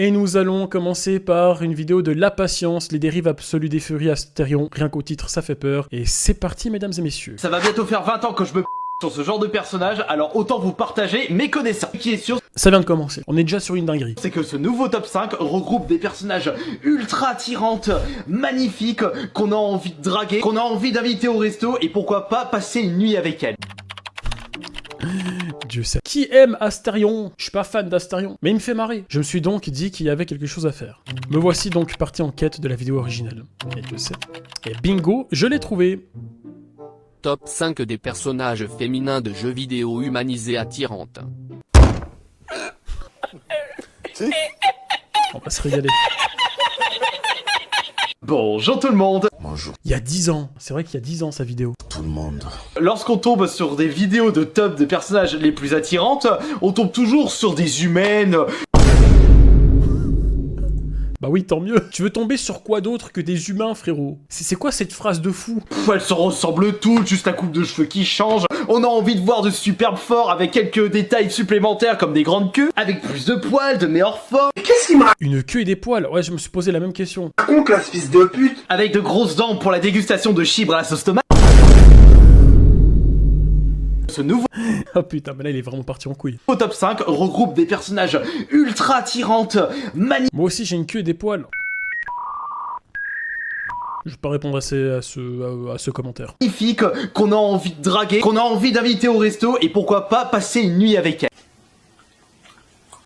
Et nous allons commencer par une vidéo de La Patience, les dérives absolues des furies Astérion. Rien qu'au titre, ça fait peur. Et c'est parti, mesdames et messieurs. Ça va bientôt faire 20 ans que je me sur ce genre de personnage, alors autant vous partager mes connaissances. Ce qui est sûr, Ça vient de commencer. On est déjà sur une dinguerie. c'est que ce nouveau top 5 regroupe des personnages ultra attirantes, magnifiques, qu'on a envie de draguer, qu'on a envie d'inviter au resto et pourquoi pas passer une nuit avec elles. Dieu sait. Qui aime Astérion? Je suis pas fan d'Astérion, mais il me fait marrer. Je me suis donc dit qu'il y avait quelque chose à faire. Me voici donc parti en quête de la vidéo originale. Et Dieu sait. Et bingo, je l'ai trouvé. Top 5 des personnages féminins de jeux vidéo humanisés attirantes. On va se régaler. Bonjour tout le monde. Bonjour Il y a 10 ans. C'est vrai qu'il y a 10 ans, sa vidéo. tout le monde. Lorsqu'on tombe sur des vidéos de top de personnages les plus attirantes, on tombe toujours sur des humaines. Bah oui, tant mieux. Tu veux tomber sur quoi d'autre que des humains, frérot? C'est quoi cette phrase de fou? Elles se ressemblent toutes, juste la coupe de cheveux qui change. On a envie de voir de superbes forts avec quelques détails supplémentaires comme des grandes queues, avec plus de poils, de meilleures formes. Qu'est-ce qu'il me Une queue et des poils. Ouais, je me suis posé la même question. raconte, là, ce fils de pute? Avec de grosses dents pour la dégustation de chibres à la sauce tomate. Ce nouveau Oh putain, mais là, il est vraiment parti en couille. top 5 regroupe des personnages ultra attirantes, magnifiques. Moi aussi, j'ai une queue et des poils. Je vais pas répondre à ce commentaire. Qu'on a envie de draguer, qu'on a envie d'inviter au resto et pourquoi pas passer une nuit avec elles.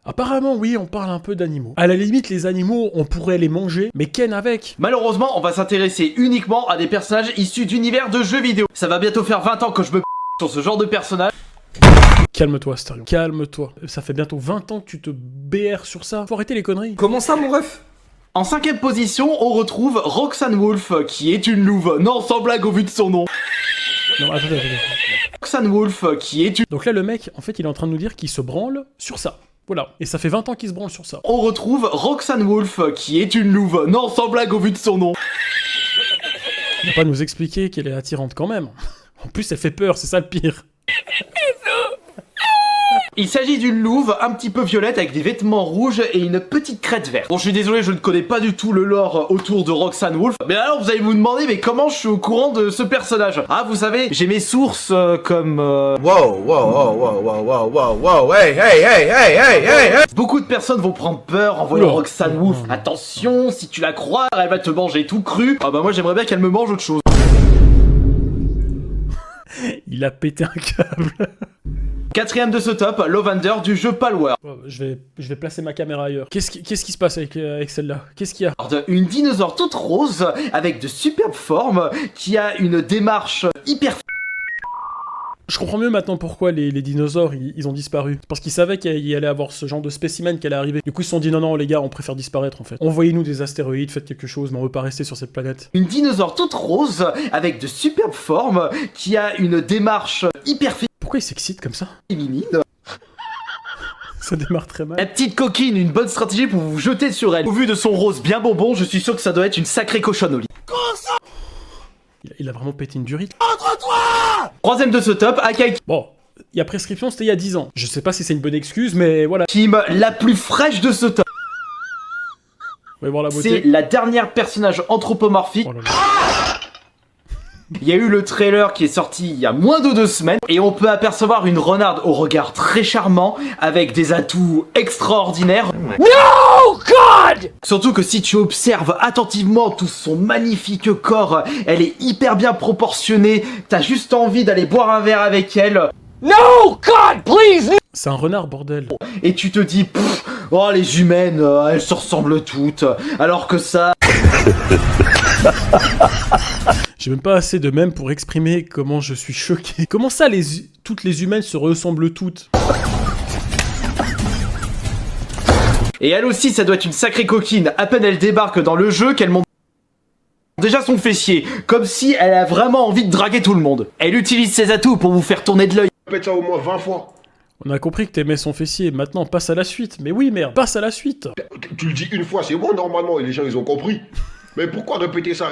Apparemment, oui, on parle un peu d'animaux. À la limite, les animaux, on pourrait les manger, mais ken avec. Malheureusement, on va s'intéresser uniquement à des personnages issus d'univers de jeux vidéo. Ça va bientôt faire 20 ans que je me sur ce genre de personnage. Calme-toi, Astérion. Calme-toi. Ça fait bientôt 20 ans que tu te BR sur ça. Faut arrêter les conneries. Comment ça, mon ref? En 5ème position, on retrouve Roxanne Wolf, qui est une louve. Non, sans blague au vu de son nom. Non, attendez. Roxanne Wolf, qui est une... Donc là, le mec, en fait, il est en train de nous dire qu'il se branle sur ça. Voilà. Et ça fait 20 ans qu'il se branle sur ça. On retrouve Roxanne Wolf, qui est une louve. Non, sans blague au vu de son nom. Il va pas nous expliquer qu'elle est attirante quand même. En plus, elle fait peur, c'est ça le pire. Il s'agit d'une louve un petit peu violette avec des vêtements rouges et une petite crête verte. Bon, je suis désolé, je ne connais pas du tout le lore autour de Roxanne Wolf. Mais alors, vous allez vous demander, mais comment je suis au courant de ce personnage? Ah, vous savez, j'ai mes sources comme... Wow, hey. Beaucoup de personnes vont prendre peur en voyant Oula. Roxanne Wolf. Attention, si tu la crois, elle va te manger tout cru. Ah bah moi, j'aimerais bien qu'elle me mange autre chose. Il a pété un câble. 4ème de ce top, Lovander du jeu Palworld. Oh, je vais placer ma caméra ailleurs. Qu'est-ce qui se passe avec celle-là? Qu'est-ce qu'il y a? Une dinosaure toute rose avec de superbes formes qui a une démarche hyper... Je comprends mieux maintenant pourquoi les dinosaures ils ont disparu. Parce qu'ils savaient qu'il y allait avoir ce genre de spécimen qui allait arriver. Du coup ils se sont dit non les gars, on préfère disparaître en fait. Envoyez-nous des astéroïdes, faites quelque chose, mais on veut pas rester sur cette planète. Une dinosaure toute rose avec de superbes formes qui a une démarche hyper Pourquoi ils s'excitent comme ça? féminine. Ça démarre très mal. La petite coquine, une bonne stratégie pour vous jeter sur elle. Au vu de son rose bien bonbon, je suis sûr que ça doit être une sacrée cochonne au lit. Il a vraiment pété une durite. 3ème de ce top, Akai Bon, il y a prescription, c'était il y a 10 ans. Je sais pas si c'est une bonne excuse, mais voilà. Kim, la plus fraîche de ce top. On va voir la C'est beauté. la dernière personnage anthropomorphique. Oh là là. Il y a eu le trailer qui est sorti il y a moins de 2 semaines et on peut apercevoir une renarde au regard très charmant avec des atouts extraordinaires. No God! Surtout que si tu observes attentivement tout son magnifique corps, elle est hyper bien proportionnée, t'as juste envie d'aller boire un verre avec elle No, God, please! C'est un renard, bordel. et tu te dis pff, oh les humaines, elles se ressemblent toutes, alors que ça... J'ai même pas assez de mèmes pour exprimer comment je suis choqué. Comment ça, toutes les humaines se ressemblent toutes? Et elle aussi, ça doit être une sacrée coquine. À peine elle débarque dans le jeu qu'elle monte déjà son fessier, comme si elle a vraiment envie de draguer tout le monde. Elle utilise ses atouts pour vous faire tourner de l'œil. Répète ça au moins 20 fois. On a compris que t'aimais son fessier, maintenant passe à la suite. Mais oui, merde, passe à la suite. Tu le dis une fois, c'est bon normalement, et les gens ils ont compris. Mais pourquoi répéter ça?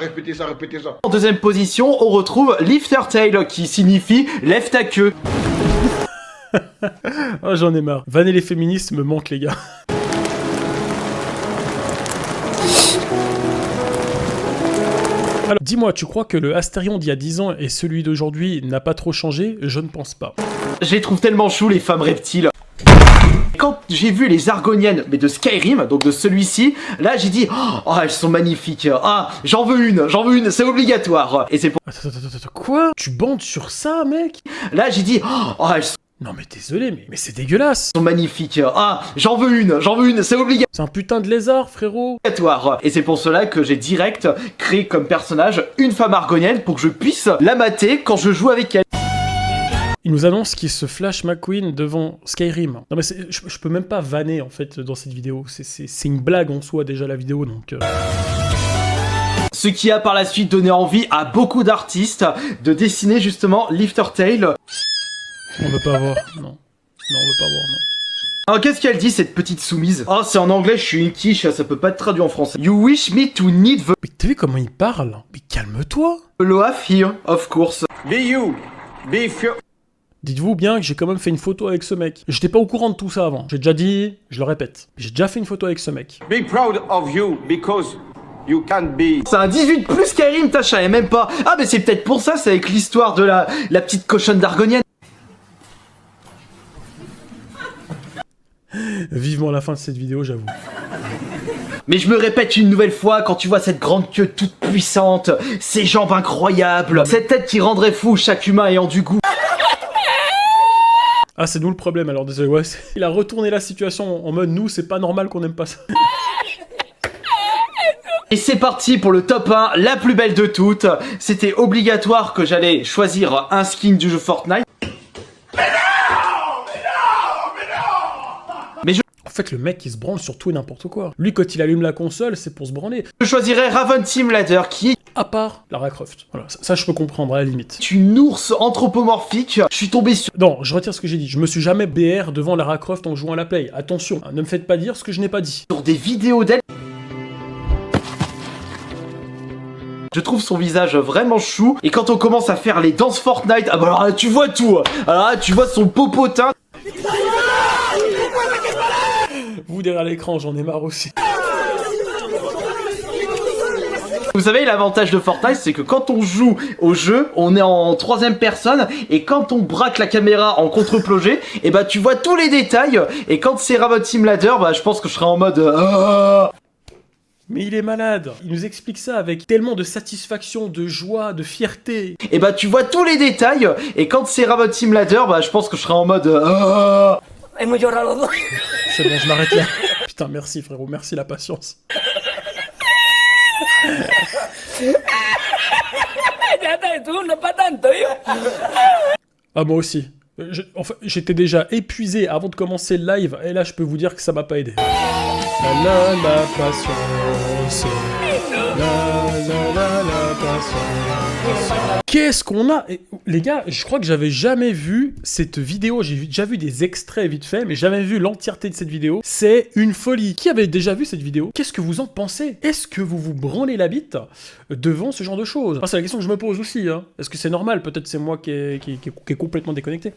En 2ème position, on retrouve Lift Her Tail, qui signifie lève ta queue. Oh, j'en ai marre. Vanner les féministes me manque, les gars. Alors, dis-moi, tu crois que le Astérion d'il y a 10 ans et celui d'aujourd'hui n'a pas trop changé? Je ne pense pas. Je les trouve tellement chou, les femmes reptiles. Quand j'ai vu les Argoniennes, mais de Skyrim, donc de celui-ci, là j'ai dit oh elles sont magnifiques, ah j'en veux une, c'est obligatoire. Et c'est pour... Attends, quoi? Tu bandes sur ça, mec? Là j'ai dit oh elles sont Non mais désolé, mais c'est dégueulasse. magnifiques, ah j'en veux une, c'est obligatoire. C'est un putain de lézard, frérot. Et c'est pour cela que j'ai direct créé comme personnage une femme argonienne pour que je puisse la mater quand je joue avec elle. Il nous annonce qu'il se flash McQueen devant Skyrim. Non mais je peux même pas vanner en fait dans cette vidéo. C'est une blague en soi déjà la vidéo donc... Ce qui a par la suite donné envie à beaucoup d'artistes de dessiner justement Lifter Tail. On veut pas voir, non. Non, on veut pas voir, non. Alors qu'est-ce qu'elle dit cette petite soumise? Oh c'est en anglais, je suis une quiche, ça peut pas être traduit en français. You wish me to need the Mais t'as vu comment il parle? Mais calme-toi. Loaf here, of course. Be you. Be fear. Dites-vous bien que j'ai quand même fait une photo avec ce mec. J'étais pas au courant de tout ça avant. J'ai déjà dit, je le répète. J'ai déjà fait une photo avec ce mec. Be proud of you because you can be. C'est un 18 plus Skyrim, t'as, je savais même pas. Ah mais c'est peut-être pour ça, c'est avec l'histoire de la petite cochonne d'Argonienne. Vivement la fin de cette vidéo, j'avoue. Mais je me répète une nouvelle fois, quand tu vois cette grande queue toute puissante, ces jambes incroyables, cette tête qui rendrait fou chaque humain ayant du goût. Ah, c'est nous le problème, alors désolé, ouais. Il a retourné la situation en mode, nous, c'est pas normal qu'on aime pas ça. Et c'est parti pour le top 1, la plus belle de toutes. C'était obligatoire que j'allais choisir un skin du jeu Fortnite. En fait, le mec, il se branle sur tout et n'importe quoi. Lui, quand il allume la console, c'est pour se branler. Je choisirais Raven Team Ladder, qui est À part Lara Croft. Voilà, ça je peux comprendre, à la limite. une ours anthropomorphique. Je suis tombé sur... Non, je retire ce que j'ai dit. Je me suis jamais BR devant Lara Croft en jouant à la Play. Attention, hein, ne me faites pas dire ce que je n'ai pas dit. des vidéos d'elle. Je trouve son visage vraiment chou. Et quand on commence à faire les danses Fortnite, ah bah alors là, tu vois tout. Alors là, tu vois son popotin. Vous derrière l'écran, j'en ai marre aussi. Vous savez, l'avantage de Fortnite, c'est que quand on joue au jeu, on est en troisième personne, et quand on braque la caméra en contre-plongée, et bah tu vois tous les détails, et quand c'est Raven Team Ladder, bah je pense que je serai en mode... Mais il est malade. Il nous explique ça avec tellement de satisfaction, de joie, de fierté. Et bah tu vois tous les détails, et quand c'est Raven Team Ladder, bah je pense que je serai en mode... C'est bon, je m'arrête là. Putain, merci frérot, merci la patience. Ah, moi aussi. Enfin, j'étais déjà épuisé avant de commencer le live, et là je peux vous dire que ça m'a pas aidé. La patience. La patience. Qu'est-ce qu'on a? Et, les gars, je crois que j'avais jamais vu cette vidéo. J'ai déjà vu des extraits vite fait, mais jamais vu l'entièreté de cette vidéo. C'est une folie. Qui avait déjà vu cette vidéo? Qu'est-ce que vous en pensez? Est-ce que vous vous branlez la bite devant ce genre de choses? Enfin, c'est la question que je me pose aussi. Hein. Est-ce que c'est normal? Peut-être c'est moi qui est complètement déconnecté.